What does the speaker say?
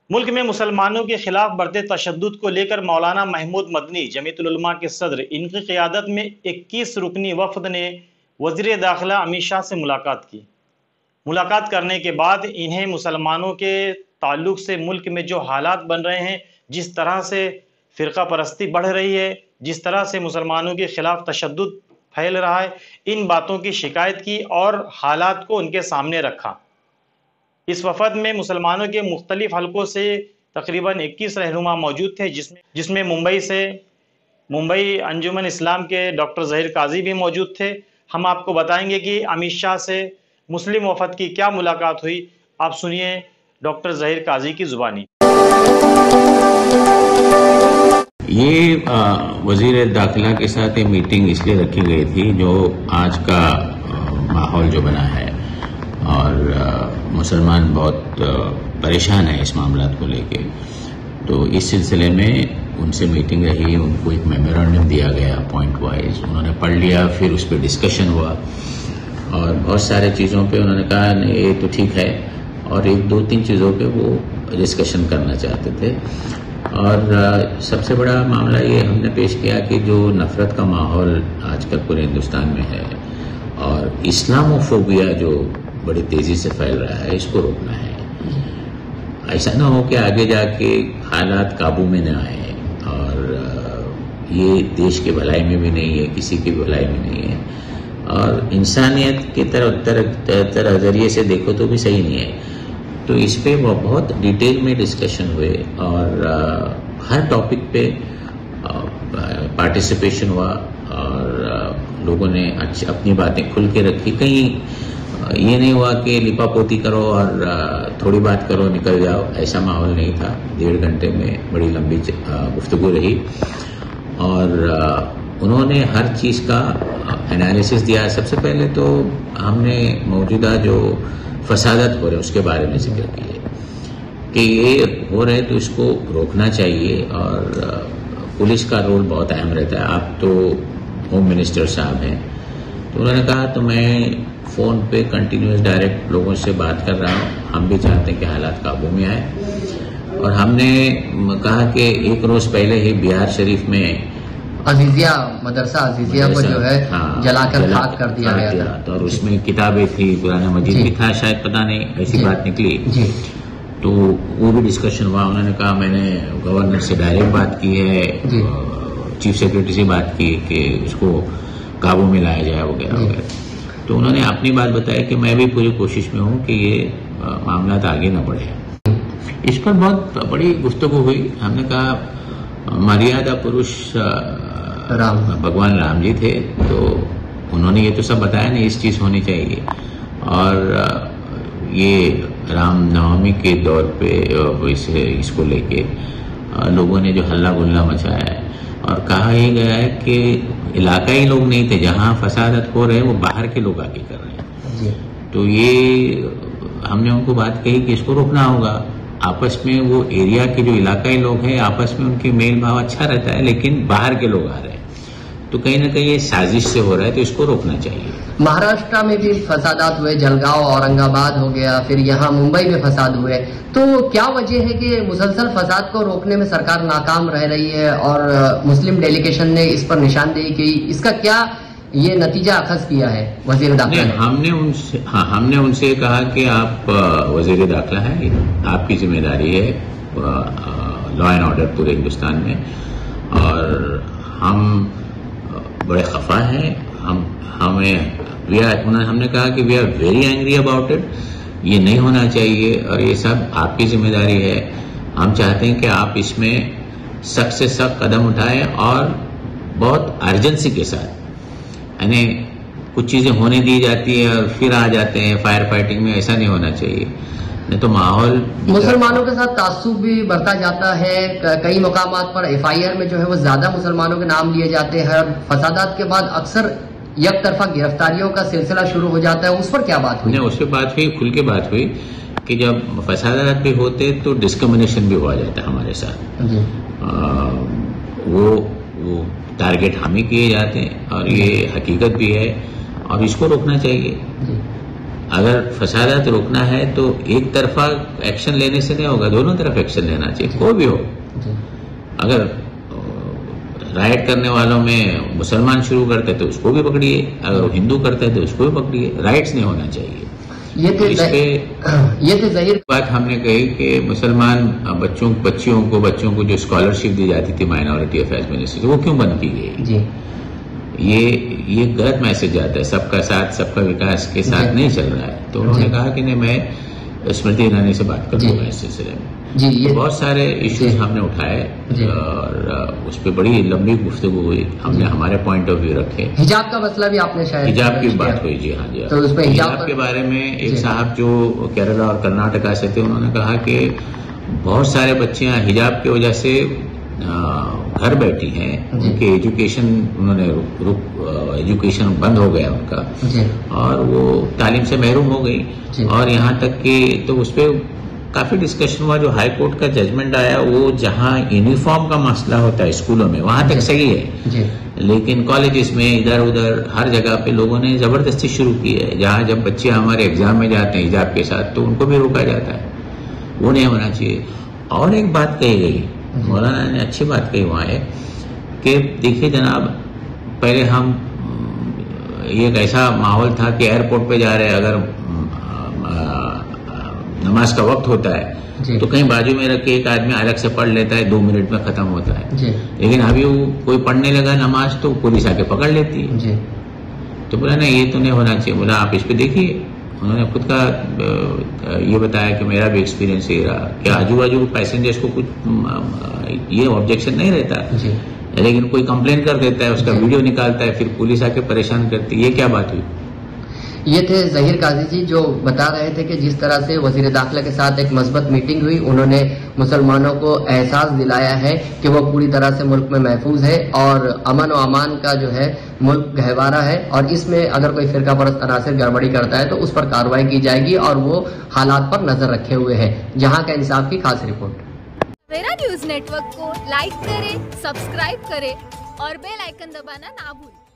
मुल्क में मुसलमानों के खिलाफ बढ़ते तशद्दुद को लेकर मौलाना महमूद मदनी जमीयतुल उलमा के सदर इनकी क़ियादत में 21 रुकनी वफ़द ने वज़ीर दाखिला अमित शाह से मुलाकात की। मुलाकात करने के बाद इन्हें मुसलमानों के ताल्लुक़ से मुल्क में जो हालात बन रहे हैं, जिस तरह से फ़िरका परस्ती बढ़ रही है, जिस तरह से मुसलमानों के ख़िलाफ़ तशद्दुद फैल रहा है, इन बातों की शिकायत की और हालात को उनके सामने रखा। इस वफ़द में मुसलमानों के मुख्तलिफ हलकों से तकरीबन 21 रहनुमा मौजूद थे, जिसमें मुंबई अंजुमन इस्लाम के डॉक्टर ज़हीर काजी भी मौजूद थे। हम आपको बताएंगे कि अमित शाह से मुस्लिम वफ़द की क्या मुलाकात हुई। आप सुनिए डॉक्टर ज़हीर काजी की ज़ुबानी। ये वज़ीर दाखिला के साथ ये मीटिंग इसलिए रखी गई थी, जो आज का माहौल जो बना है और मुसलमान बहुत परेशान है इस मामला को लेके, तो इस सिलसिले में उनसे मीटिंग रही। उनको एक मेमोरेंडम दिया गया पॉइंट वाइज, उन्होंने पढ़ लिया, फिर उस पर डिस्कशन हुआ और बहुत सारे चीज़ों पे उन्होंने कहा नहीं ये तो ठीक है, और एक दो तीन चीज़ों पे वो डिस्कशन करना चाहते थे। और सबसे बड़ा मामला ये हमने पेश किया कि जो नफ़रत का माहौल आजकल पूरे हिंदुस्तान में है और इस्लामोफोबिया जो बड़ी तेज़ी से फैल रहा है, इसको रोकना है। ऐसा ना हो कि आगे जाके हालात काबू में न आए, और ये देश की भलाई में भी नहीं है, किसी की भलाई में नहीं है, और इंसानियत के तरह जरिए से देखो तो भी सही नहीं है। तो इस पे बहुत डिटेल में डिस्कशन हुए और हर टॉपिक पे पार्टिसिपेशन हुआ और लोगों ने अपनी बातें खुल के रखी। कहीं ये नहीं हुआ कि लिपापोती करो और थोड़ी बात करो निकल जाओ, ऐसा माहौल नहीं था। 1.5 घंटे में बड़ी लंबी गुफ्तगू रही और उन्होंने हर चीज़ का एनालिसिस दिया। सबसे पहले तो हमने मौजूदा जो फसादत हो रहे उसके बारे में जिक्र किए कि ये हो रहे तो इसको रोकना चाहिए और पुलिस का रोल बहुत अहम रहता है। आप तो होम मिनिस्टर साहब हैं, तो उन्होंने कहा तो मैं फ़ोन पे कंटिन्यूस डायरेक्ट लोगों से बात कर रहा हूँ, हम भी चाहते हैं कि हालात काबू में आए। और हमने कहा कि एक रोज़ पहले ही बिहार शरीफ में अजीजिया मदरसा अजीजिया को जो है जलाकर खाक कर दिया गया था, और उसमें किताबें थी, कुरान मजीद भी था, शायद पता नहीं ऐसी बात निकली। तो वो भी डिस्कशन हुआ। उन्होंने कहा मैंने गवर्नर से डायरेक्ट बात की है, चीफ सेक्रेटरी से बात की कि इसको काबू में लाया जाए वगैरह वगैरह। तो उन्होंने अपनी बात बताई कि मैं भी पूरी कोशिश में हूँ कि ये मामला तो आगे न बढ़े। इस पर बहुत बड़ी गुफ्तगू हुई। हमने कहा मर्यादा पुरुष भगवान राम जी थे, तो उन्होंने ये तो सब बताया नहीं इस चीज़ होनी चाहिए। और ये राम नवमी के दौर पे इसको लेके लोगों ने जो हल्ला गुल्ला मचाया है, और कहा यह गया है कि इलाकाई लोग नहीं थे, जहाँ फसादत हो रहे हैं वो बाहर के लोग आके कर रहे हैं। तो ये हमने उनको बात कही कि इसको रोकना होगा। आपस में वो एरिया के जो इलाकाई लोग हैं आपस में उनकी मेल भाव अच्छा रहता है, लेकिन बाहर के लोग आ रहे हैं, तो कहीं ना कहीं ये साजिश से हो रहा है, तो इसको रोकना चाहिए। महाराष्ट्र में भी फसादात हुए, जलगांव औरंगाबाद हो गया, फिर यहाँ मुंबई में फसाद हुए, तो क्या वजह है कि मुसलसल फसाद को रोकने में सरकार नाकाम रह रही है और मुस्लिम डेलीगेशन ने इस पर निशानदेही की? इसका क्या ये नतीजा अखज़ किया है वज़ीर दाखिला ने? हमने उनसे कहा कि आप वज़ीर दाखिला हैं, आपकी जिम्मेदारी है लॉ एंड ऑर्डर पूरे हिंदुस्तान में, और हम बड़े खफा हैं। हमने कहा कि we are very angry about it, ये नहीं होना चाहिए और ये सब आपकी जिम्मेदारी है। हम चाहते हैं कि आप इसमें सख्त से सख्त कदम उठाएं और बहुत अर्जेंसी के साथ। यानी कुछ चीज़ें होने दी जाती है और फिर आ जाते हैं फायर फाइटिंग में, ऐसा नहीं होना चाहिए, नहीं तो माहौल। मुसलमानों के साथ तासुब भी बढ़ता जाता है। कई मकामात पर FIR में जो है वो ज्यादा मुसलमानों के नाम लिए जाते हैं। फसादात के बाद अक्सर एक तरफा गिरफ्तारियों का सिलसिला शुरू हो जाता है। उस पर क्या बात हुई? नहीं, उस पर बात हुई, खुल के बात हुई कि जब फसादात भी होते तो डिस्क्रिमिनेशन भी हुआ जाता है हमारे साथ। वो टारगेट हम ही किए जाते हैं और ये हकीकत भी है और इसको रोकना चाहिए। अगर फसादात रोकना है तो एक तरफा एक्शन लेने से नहीं होगा, दोनों तरफ एक्शन लेना चाहिए, कोई भी हो। अगर राइट करने वालों में मुसलमान शुरू करते तो उसको भी पकड़िए, अगर वो हिंदू करते तो उसको भी पकड़िए, राइट्स नहीं होना चाहिए। ये तो जाहिर बात हमने कही कि मुसलमान बच्चियों को जो स्कॉलरशिप दी जाती थी माइनॉरिटी अफेयर्स मिनिस्ट्री से, वो क्यों बंद की गई जी? ये गलत मैसेज आता है, सबका साथ सबका विकास के साथ नहीं चल रहा है। तो उन्होंने कहा कि नहीं, मैं स्मृति ईरानी से बात करूंगा इस सिलसिले में जी। ये बहुत सारे इश्यूज हमने उठाए और उस पर बड़ी लंबी गुफ्तगू हुई, हमने हमारे पॉइंट ऑफ व्यू रखे। हिजाब का मसला भी आपने शायद हिजाब की बात हुई जी, हाँ जी। तो उस पे हिजाब के बारे में एक साहब जो केरला और कर्नाटका से थे, उन्होंने कहा कि बहुत सारे बच्चियां हिजाब की वजह से घर बैठी हैं, उनके एजुकेशन बंद हो गया उनका और वो तालीम से महरूम हो गई। और यहाँ तक कि तो उस पर काफी डिस्कशन हुआ। जो हाई कोर्ट का जजमेंट आया वो जहाँ यूनिफॉर्म का मसला होता है स्कूलों में वहां तक सही है, लेकिन कॉलेजेस में इधर उधर हर जगह पे लोगों ने जबरदस्ती शुरू की है। जहाँ जब बच्चे हमारे एग्जाम में जाते हैं हिजाब के साथ तो उनको भी रोका जाता है, वो नहीं होना चाहिए। और एक बात कही गई, मौलाना ने अच्छी बात कही वहाँ है कि देखिए जनाब, पहले हम ये एक ऐसा माहौल था कि एयरपोर्ट पे जा रहे, अगर नमाज का वक्त होता है तो कहीं बाजू में रख के एक आदमी अलग से पढ़ लेता है, 2 मिनट में खत्म होता है। लेकिन अभी वो कोई पढ़ने लगा नमाज तो पुलिस आके पकड़ लेती है। तो बोला नहीं, ये तो नहीं होना चाहिए। बोला आप इस पे देखिए। उन्होंने खुद का ये बताया कि मेरा भी एक्सपीरियंस ये रहा कि आजू बाजू पैसेंजर्स को कुछ ये ऑब्जेक्शन नहीं रहता, लेकिन कोई कंप्लेन कर देता है, उसका वीडियो निकालता है, फिर पुलिस आके परेशान करती है। ये क्या बात हुई? ये थे जहीर काजी जी जो बता रहे थे कि जिस तरह से वजीर दाखिला के साथ एक मस्बत मीटिंग हुई, उन्होंने मुसलमानों को एहसास दिलाया है कि वो पूरी तरह से मुल्क में महफूज है और अमन और अमान का जो है मुल्क गहवारा है, और इसमें अगर कोई फिरका परस्त अनासिर गड़बड़ी करता है तो उस पर कार्रवाई की जाएगी और वो हालात पर नजर रखे हुए है। जहां का इंसाफ की खास रिपोर्ट। सवेरा न्यूज नेटवर्क को लाइक करें, सब्सक्राइब करें और बेल आइकन दबाना ना भूलें।